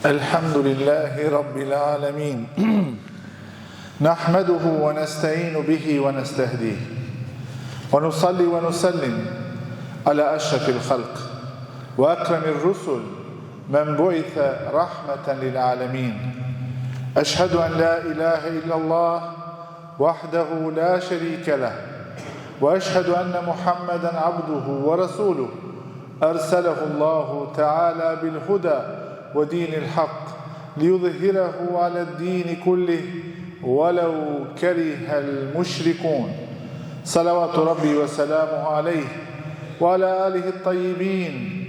الحمد لله رب العالمين نحمده ونستعين به ونستهديه ونصلي ونسلم على أشرف الخلق وأكرم الرسل من بعث رحمة للعالمين أشهد أن لا إله إلا الله وحده لا شريك له وأشهد أن محمدا عبده ورسوله أرسله الله تعالى بالهدى ودين الحق ليظهره على الدين كله ولو كره المشركون صلوات ربي وسلامه عليه وعلى آله الطيبين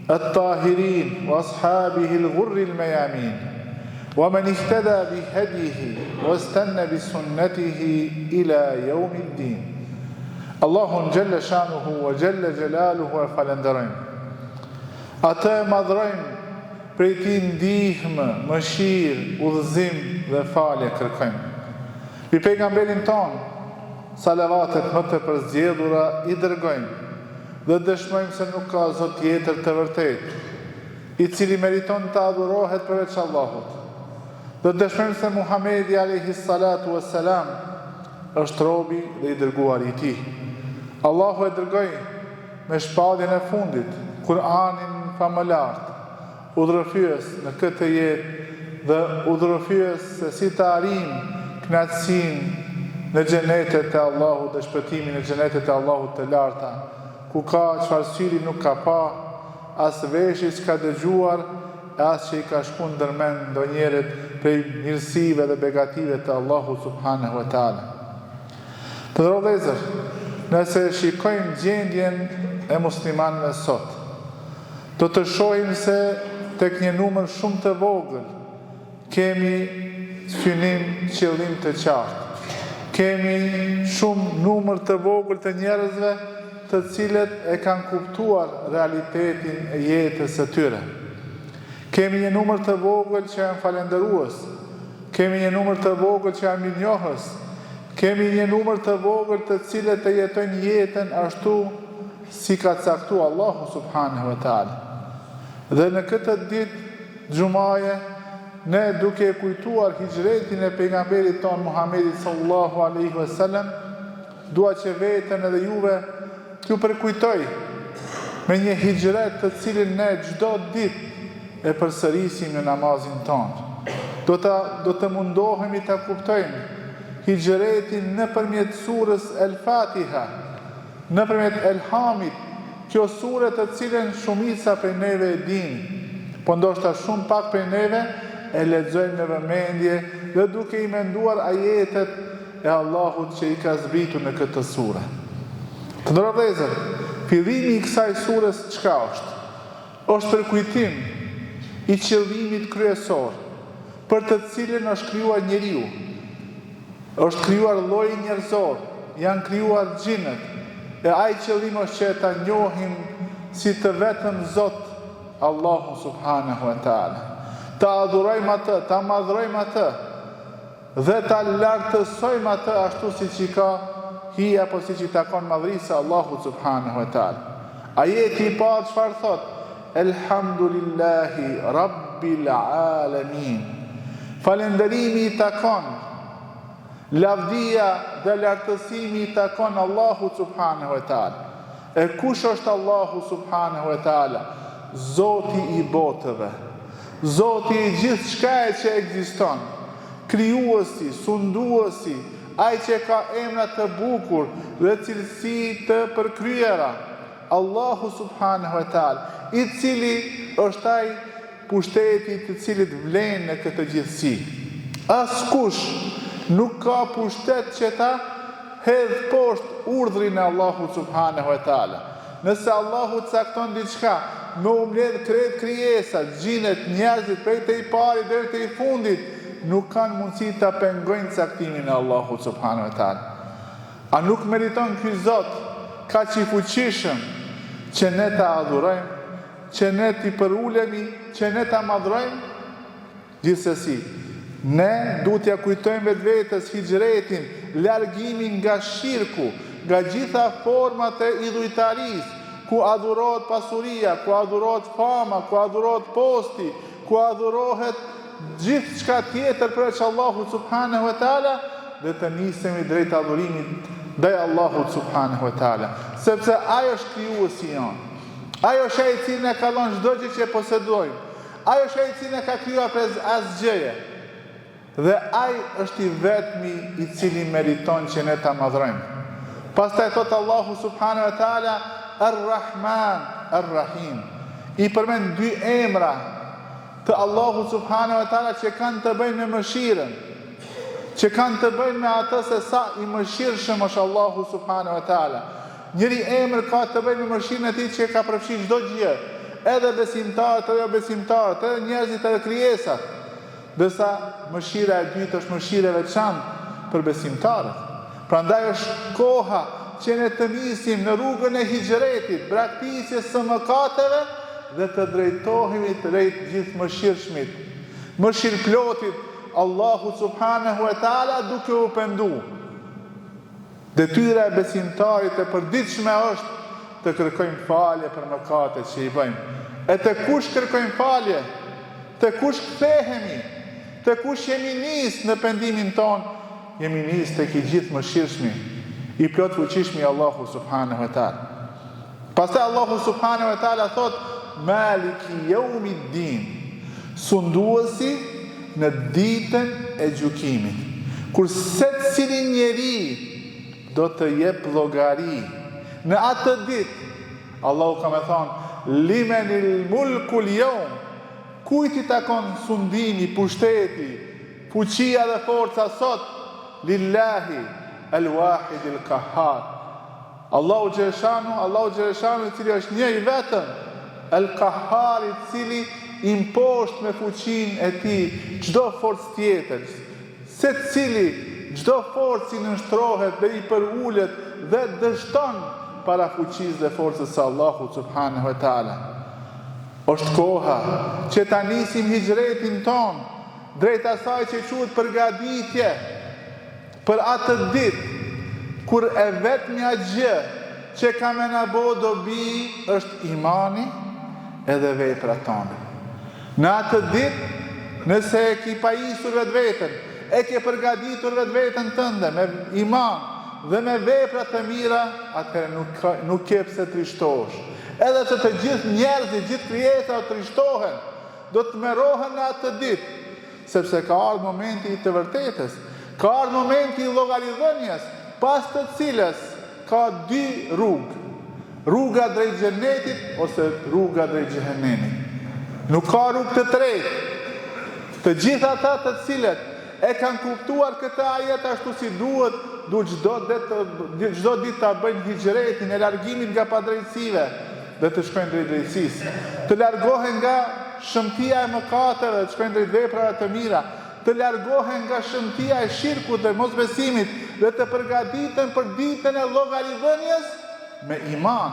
الطاهرين وأصحابه الغر الميامين ومن اهتدى بهديه واستنى بسنته إلى يوم الدين الله جل شانه وجل جلاله فلندرين أتى مدرين prej ti ndihmë, mëshirë, udhëzim dhe falje kërkojmë. Pi pejgamberin ton, salavatet më të përzgjedhura i dërgojmë dhe dëshmojmë se nuk ka Zot tjetër të vërtetë, i cili meriton të adhurohet përveç Allahut. Dhe dëshmojmë se Muhamedi alayhi salatu wassalam është robi dhe i dërguari i tij. Allahu e dërgoi me shpalljen e fundit, Kur'anin famëlart, udhërofyes në këtë jetë dhe udhërofyes se si të arrijmë kënaqësinë në xhenetet e Allahut dhe shpëtimin në xhenetet e Allahut të larta, ku ka çfarë syri nuk ka pa, as veshi s'ka dëgjuar, as që i ka shku ndërmend ndonjërit prej mirësive dhe begative të Allahut subhanahu wa taala. Të vëllezër, nëse shikojmë gjendjen e muslimanëve sot, do të shohim se tek një numër shumë të vogël kemi synim qëllim të qartë. Kemi shumë numër të vogël të njerëzve të cilët e kanë kuptuar realitetin e jetës së tyre. Kemi një numër të vogël që janë falendërues, kemi një numër të vogël që janë mirënjohës, kemi një numër të vogël të cilët e jetojnë jetën ashtu si ka caktuar Allahu subhanahu wa taala. Dhe në këtë ditë xumaje, ne duke kujtuar hijretin e pejgamberit ton Muhamedit sallallahu alaihi wasallam, dua që veten edhe juve t'ju përkujtoj me një hijret të cilin ne çdo ditë e përsërisim në namazin ton. Do të mundohemi ta kuptojmë hijretin nëpërmjet surës El-Fatiha, nëpërmjet Elhamit, kjo sure të cilën shumica prej neve e dinë, po ndoshta shumë pak prej neve e lexojmë në vëmendje dhe duke i menduar ajetet e Allahut që i ka zbritur në këtë sure. Të nderuar vëllezër, fillimi i kësaj sures çka është? Është përkujtim i qëllimit kryesor për të cilën është krijuar njeriu. Është krijuar lloji njerëzor, janë krijuar xhinët. E ai qëllim është që ta njohim si të vetëm Zot Allahu subhanahu wa taala. Ta adhurojmë atë, ta madhrojmë atë dhe ta lartësojmë atë ashtu siç i ka hija apo siç i takon madhrisë Allahu subhanahu wa taala. Ajeti i parë çfarë thot? Elhamdulillahi rabbil alamin. Falënderimi i takon, lavdia dhe lartësimi i takon Allahu subhanahu wa taala. E kush është Allahu subhanahu wa taala? Zoti i botëve, Zoti i gjithçka që ekziston, krijuesi, sunduesi, ai që ka emra të bukur dhe cilësi të përkryera, Allahu subhanahu wa taala, i cili është ai pushteti të cilit vlen në këtë gjithësi. Askush nuk ka pushtet që ta hedh poshtë urdhrin e Allahut subhanahu wa taala. Nëse Allahu cakton diçka, me mbledh krejt krijesat, xhinët, njerëzit prej të i pari deri te i fundit, nuk kanë mundësi ta pengojnë caktimin e Allahut subhanahu wa taala. A nuk meriton ky Zot kaq i fuqishëm që ne ta adhurojmë, që ne t'i përulemi, që ne ta madhrojmë? Gjithsesi, ne duhet t'ja kujtojmë vetvetes hijretin, largimin nga shirku, nga gjitha format e idhujtarisë, ku adhurohet pasuria, ku adhurohet fama, ku adhurohet posti, ku adhurohet gjithë çka tjetër përveç Allahut subhanahu wa taala, dhe të nisemi drejt adhurimit ndaj Allahut subhanahu wa taala, sepse ai është krijuesi jon. Ai është ai i cili na ka dhënë çdo gjë që posedojmë. Ai është ai i cili na ka krijuar për asgjëje. Dhe ai është i vetmi i cili meriton që ne ta madhrojmë. Pastaj thot Allahu subhanahu wa taala Ar-Rahman, Ar-Rahim. I përmend dy emra të Allahu subhanahu wa taala që kanë të bëjnë me mëshirën, që kanë të bëjnë me atë se sa i mëshirshëm është Allahu subhanahu wa taala. Njëri emër ka të bëjnë me mëshirën e tij që ka përfshirë çdo gjë, edhe besimtarët, edhe jo besimtarët, edhe njerëzit, edhe krijesat. Dërsa mëshira e dytë është mëshira e veçantë për besimtarët. Prandaj është koha që ne të nisim në rrugën e hijretit, braktisjes së mëkateve dhe të drejtohemi drejt gjithë mëshirshmit, mëshirplotit Allahu subhanahu wa taala, duke u penduar. Detyra e besimtarit e përditshme është të kërkojmë falje për mëkatet që i bëjmë. E të kush kërkojmë falje, të kush kthehemi, të kush jemi nis në pendimin ton, jemi nis tek i gjithë mëshirshmi, i plot fuqishmi Allahu subhanahu wa taala. Pastaj Allahu subhanahu wa taala thot Maliki yawmiddin, sunduesi në ditën e gjykimit, kur secili njeri do të jep llogari. Në atë ditë, Allahu ka më thonë, limenil mulku l-yawm, kujt i takon sundimi, pushteti, fuqia dhe forca sot? Lillahi al-wahid al-qahhar. Allahu Gjereshanu, i cili është një i vetëm, al-qahhar, i cili imposht me fuqinë e tij çdo forcë tjetër. Secili çdo forcë i nënshtrohet dhe i përullet dhe dështon para fuqisë dhe forcës së Allahut subhanahu wa taala. Është koha që ta nisim hijretin ton drejt asaj që quhet përgatitje për atë ditë kur e vetmja gjë që ka me na bo dobi është imani edhe veprat tona. Në atë ditë, nëse e ki pajisur vetveten, e ke përgatitur vetveten tënde me iman dhe me vepra të mira, atëherë nuk ke pse trishtohesh. Edhe që të gjithë njerëzit, gjithë krijesa të trishtohen, do të merohen në atë ditë, sepse ka ardhur momenti i të vërtetës, ka ardhur momenti i llogaridhënies, pas të cilës ka dy rrugë, rruga drejt xhenetit ose rruga drejt xhehenemit. Nuk ka rrugë të tretë. Të gjithë ata të cilët e kanë kuptuar këtë ajet ashtu si duhet, çdo ditë ta bëjnë hijretin e largimit nga padrejtësive dhe të shkojnë drejt drejtësisë, të largohen nga shëmtia e mëkateve, të shkojnë drejt veprave të mira, të largohen nga shëmtia e shirkut dhe mosbesimit dhe të përgatiten për ditën e llogaridhënies me iman,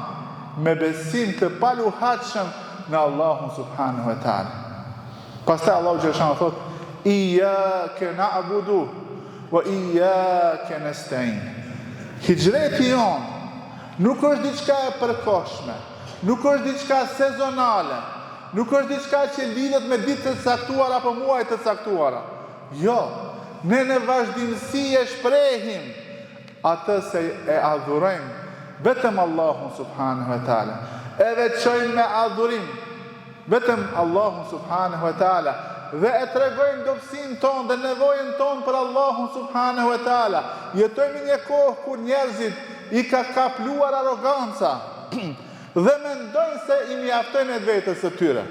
me besim të paluhatshëm në Allahun subhanahu wa taala. Pastaj Allahu xhaleshanu thot: Iyyake na'budu wa iyyake nasta'in. Hijreti jon nuk është diçka e përkohshme, nuk është diçka sezonale, nuk është diçka që lidhet me ditë të caktuara apo muaj të caktuara. Jo, ne në vazhdimsi e shprehim atë se e adhurojmë vetëm Allahun subhanahu wa taala. E veçojmë me adhurim vetëm Allahun subhanahu wa taala dhe e tregojmë dobësinë tonë dhe nevojën tonë për Allahun subhanahu wa taala. Jetojmë një kohë kur njerëzit i ka kapluar arroganca dhe mendojnë se i mjaftojnë vetës së tyre.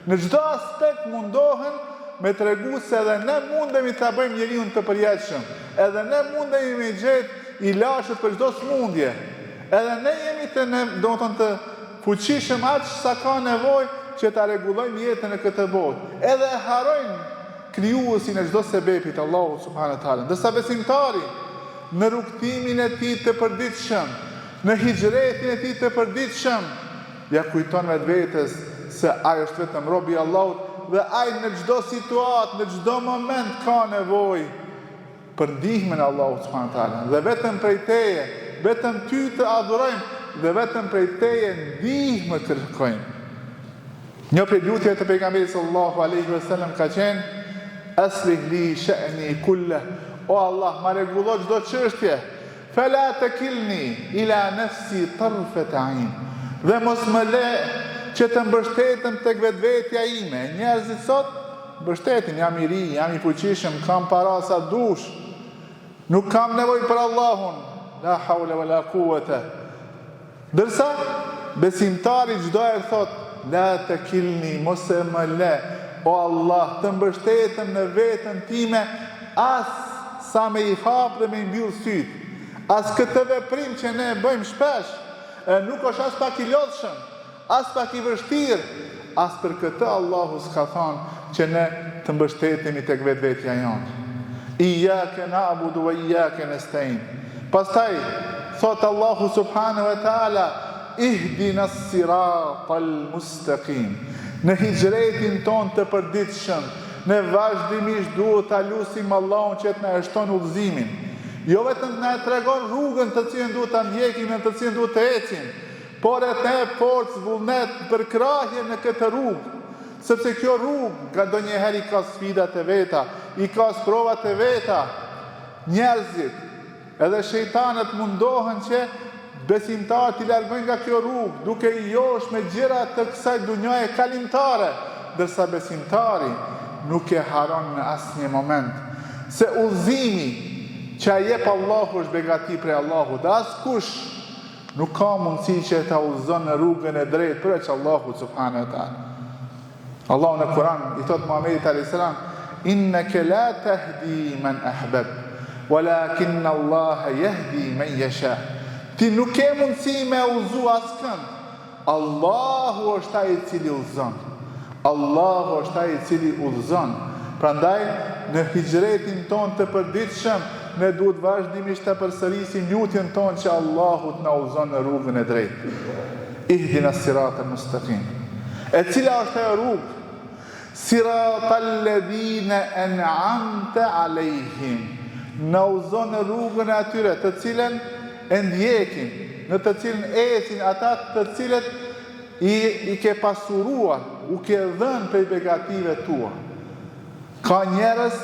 Në çdo aspekt mundohen me tregu se edhe ne mundemi ta bëjmë njeriu të përjetshëm, edhe ne mundemi me gjetë ilashët për çdo smundje, edhe ne jemi të fuqishëm aq sa ka nevojë që ta rregullojmë jetën e këtë botë. Edhe harrojnë krijuesin e çdo sebepit, Allahu subhanahu wa taala. Ndërsa besimtari në rrugtimin e tij të përditshëm, në hijretin e tij të përditshëm, ja kujton vetvetes se ai është vetëm robi i Allahut dhe ai në çdo situatë, në çdo moment ka nevojë për ndihmën e Allahut subhanahu wa taala. Dhe vetëm prej teje, vetëm ty të adhurojmë dhe vetëm prej teje ndihmë kërkojmë. Një prej lutjeve të pejgamberit sallallahu alaihi wasallam ka qenë: aslih li sha'ni kullah, o Allah, ma rregullo çdo çështje, fala takilni ila nafsi tarfat ayn, dhe mos më le që të mbështetem tek vetvetja ime. Njerëzit sot mbështetin, jam i ri, jam i fuqishëm, kam para sa dush, nuk kam nevojë për Allahun, la hawla wala quwata. Dërsa besimtari çdo herë thot: la takilni, mos e më le, o Allah, të mbështetem në veten time, as sa me i hap dhe me i mbyll syt. As këtë veprim që ne bëjmë shpesh, nuk është as pak i lodhshëm, as pak i vështirë, as për këtë Allahu s'ka thonë që ne të mbështetemi tek vetvetja jonë. Iyyake na'budu wa iyyake nasta'in. Pastaj thot Allahu subhanahu wa ta'ala: ihdina s-siratal mustaqim. Në hijretin ton të përditshëm, ne vazhdimisht duhet ta lutim Allahun që të na shton udhëzimin. Jo vetëm na tregon rrugën të cilën duhet ta ndjekim, në të cilën duhet të ecim, por e the forcë, vullnet, përkrahje në këtë rrugë, sepse kjo rrugë nganjëherë ka sfidat e veta, i ka provat e veta. Njerëzit edhe shejtanët mundohen që besimtarët i largojnë nga kjo rrugë, duke i josh me gjëra të kësaj dunjaje kalimtare, ndërsa besimtari nuk e haron në asnjë moment se udhëzimi që a jep Allahu është begati prej Allahut, dhe askush nuk ka mundësi që ta udhëzon në rrugën e drejtë përveç Allahut subhanahu wa taala. Allahu në Kur'an i thot Muhamedit alayhis salam: innaka la tahdi man ahbab, walakin Allah yahdi man yasha. Ti nuk ke mundësi me udhëzu askënd. Allahu është ai i cili udhëzon. Allahu është ai i cili udhëzon. Prandaj në hijretin ton të përditshëm ne duhet vazhdimisht të përsërisim lutjen tonë që Allahu të na udhëzon në rrugën e drejtë. Ihdina s-siratal mustaqim. E cila është ajo rrugë? Siratal ladhina an'amta alejhim. Na udhëzon në rrugën e atyre të cilën e ndjekin, në të cilën ecin ata të cilët i ke pasuruar, u ke dhënë prej begative tua. Ka njerëz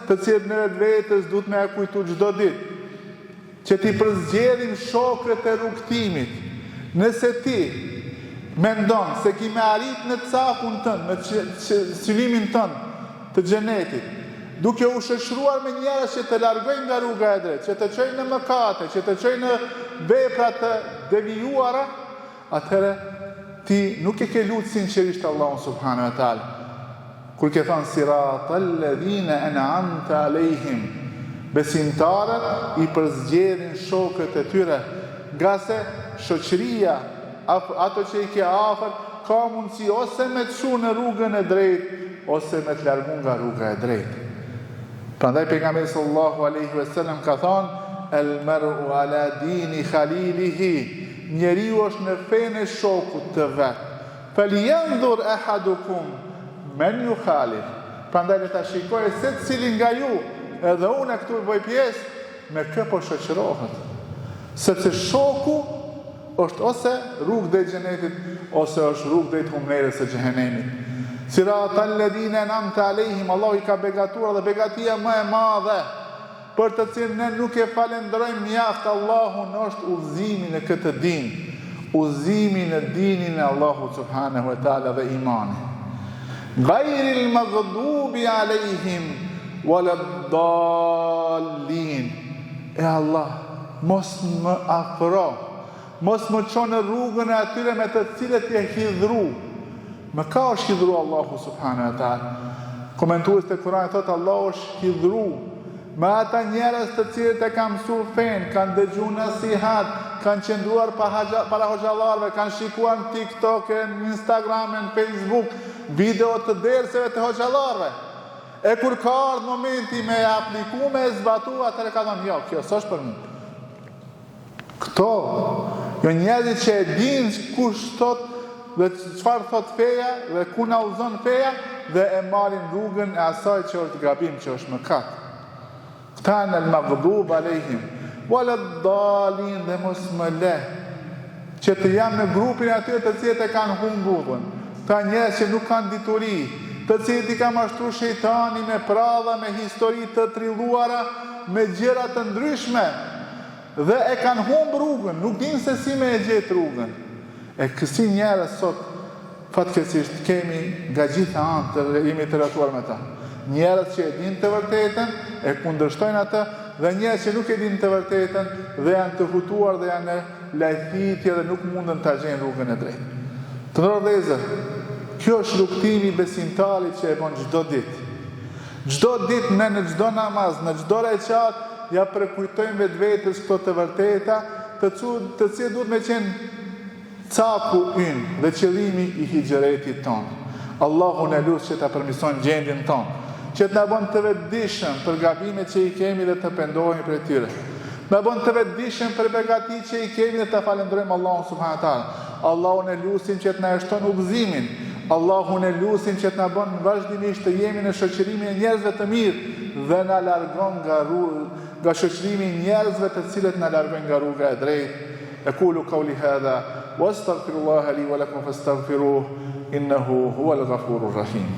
të cilët në vetvetes duhet me kujtu çdo ditë që ti përzgjedhim shokët e rrugtimit. Nëse ti mendon se ki me arrit në cakun tënd, në synimin tënd të xhenetit, duke u shoqëruar me njerëz që të largojnë nga rruga e drejtë, që të çojnë në mëkate, që të çojnë në vepra të devijuara, atëherë ti nuk e ke lutë sinqerisht Allahun subhanahu wa taala. Kur ke thënë siratal ladhina an'amta alejhim, besimtarët i përzgjedhin shokët e tyre, nga se shoqëria, ato që i ke afër, ka mundësi ose me të çu në rrugën e drejtë, ose me të largu nga rruga e drejtë. Prandaj pejgamberi sallallahu alaihi wasallam ka thënë: el mar'u ala dini khalilihi, njeriu është në fenë e shokut të vet. Falyanzur ahadukum men yukhalif. Prandaj le ta shikojë se cili nga ju, edhe unë këtu bëj pjesë, me kë po shoqërohet. Sepse shoku është ose rrugë drejt xhenetit, ose është rrugë drejt humnerës së xhenemit. Siratal ladhina an'amta alejhim, Allah i ka begatuar dhe begatia më e madhe për të cilën ne nuk e falenderojmë mjaft Allahun është udhëzimi në këtë din, udhëzimi në dinin e Allahut subhanahu wa taala dhe imani. Ghayril maghdubi alejhim waladdallin. E Allah, mos më afro, mos më çon në rrugën e atyre me të cilët je hidhru. Më ka është hidhru Allahu subhanahu wa ta'ala. Komentues të Kur'an thotë Allahu është hidhru me ata njerëz të cilët e kanë mësuar fen, kanë dëgjuar nasihat, kanë qëndruar para hoxhallarëve, kanë shikuar në TikTok, në Instagram, në Facebook, video të derseve të hoxhallarëve. E kur ka ardhur momenti me apliku, me zbatu, atëherë ka thënë, jo, kjo s'është për mua. Këto, jo njerëzit që e dinë kush thot dhe çfarë thot feja dhe ku na udhëzon feja dhe e marrin rrugën e asaj që është gabim, që është mëkat. Këta në al-maghdub alejhim waladdallin, dhe mos më le që të jam në grupin atyre të cilët e kanë humbur, Ka njerëz që nuk kanë dituri, të cilët i ka mashtruar shejtani me pralla, me histori të trilluara, me gjëra të ndryshme dhe e kanë humbur rrugën, nuk dinë se si me e gjetë rrugën. E kësi njerëz sot fatkeqësisht kemi nga gjitha anët të jemi të rrethuar me ta. Njerëz që e dinë të vërtetën, e kundërshtojnë atë, dhe njerëz që nuk e dinë të vërtetën dhe janë të hutuar dhe janë në lajthitje dhe nuk mundën ta gjejnë rrugën e drejtë. Të ndërë vëllezër, kjo është rrugtimi besimtarit që e bën çdo ditë. Çdo ditë ne në çdo namaz, në çdo recat, ja përkujtojmë vetvetes këto të vërteta, të cilët duhet me qenë caku ynë dhe qëllimi i hijretit tonë. Allahu në lut që ta përmirëson gjendjen tonë, që të na bën të vetëdijshëm për gabimet që i kemi dhe të pendohemi prej tyre. Na bën të vetëdijshëm për begatitë që i kemi dhe të falenderojmë Allahun subhanahu wa taala. Allahu në lutim që të na shton udhëzimin. Allahu në lutim që të na bën vazhdimisht të jemi në shoqërimin e njerëzve të mirë dhe na largon nga shoqërimi i njerëzve të cilët na largojnë nga rruga e drejtë. Aqulu qawli hadha wastaghfirullaha li wa lakum fastaghfiruhu innahu huwal ghafurur rahim.